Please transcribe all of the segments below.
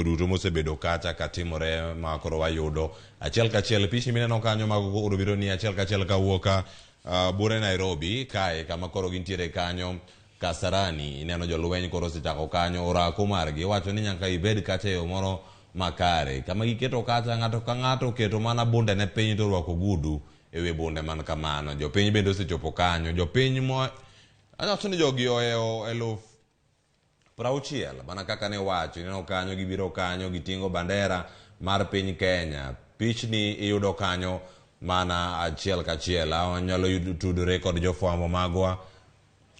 duto mosebedo kacha katimore ma koro wayudo achiel kachiel pichi mineno kanyo mag koro biro ni achiel kachiel kawuoka bure Nairobi kae kama koro gintiere kanyo Kasarani ineno jolweny koro osechako kanyo orako margi wacho ni nyaka ibed kacha yo moro makare kama giketo kacha ng'ato ka ng'ato keto mana bunde ne piny to rwako gudu ewe bunde man kamano jopiny bende osechopo kanyo jopiny mo awacho ni jogi oeo eluf 60 mana kaka ne wacho ineno kanyo gibiro kanyo gitingo bandera mar piny Kenya pichni iyudo kanyo mana achiel kachiel anyalo tudore kod jofwambo magwa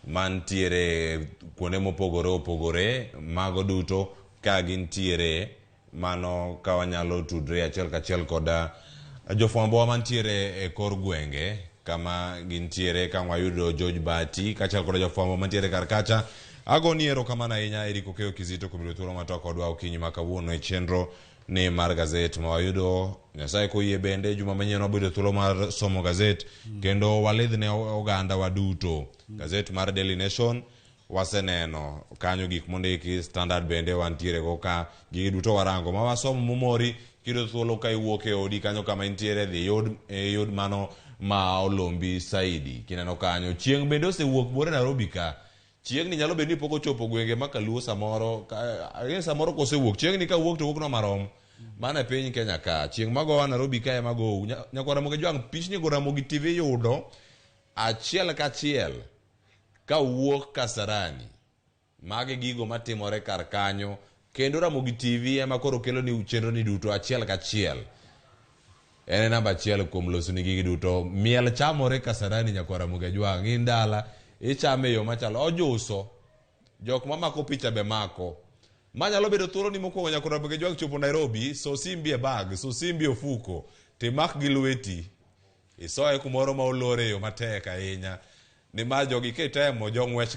mantiere kuonde mopogore opogore mago duto ka gintiere mano ka wanyalo tudre achiel kachiel kod jofwambo mantiere e kor gwenge kama gintiere ka wayudo George Bati kachiel kod jofwambo mantiere kar kacha agoni erokamano ahinya Eric Okeyo Kizito kuom thuolo matok kodwa okinyi ma kawuono e chenro ni mar gazet ma wayudo Nyasaye koyie bende juma manyien wabedo thuolo mar somo gazet kendo walidhne oganda waduto gazet mar Daily Nation waseneno kanyo gik mondiki Standard bende wantiere go ka gigi duto warango ma wasomo momori kido thuolo ka iwuok e odi kanyo kama intiere dhi yud mano ma Olombi Saidi kineno kanyo chieng' bende osewuok bore Nairobi ka chieng' ni nyalo bedo ni pok ochopo gwenge makaluo samoro samoro kosewuok chieng' ni ka wuok to wuok no marom mana piny Kenya ka chieng' magowa Nairobi ka emago nyakwara moge jwang pichni go Ramogi TV yudo achiel kachiel ka wuok Kasarani mage gigo matimore kar kanyo kendo Ramogi TV ema koro kelo ni chenro ni duto achiel kachiel ene namba achiel kuom loso ni gigi duto miel chamore Kasarani nyakwara moge jwang indala ichame yo machalo ojuso jok mamako picha be mako manyalo bedo thuolo ni mokwongo nyakwara moge jwang chopo Nairobi so simbi e bag so simbi e ofuko timak gi lweti isoe kumoro ma olore yo matek ahinya ni ma jogi kitemo jong'wech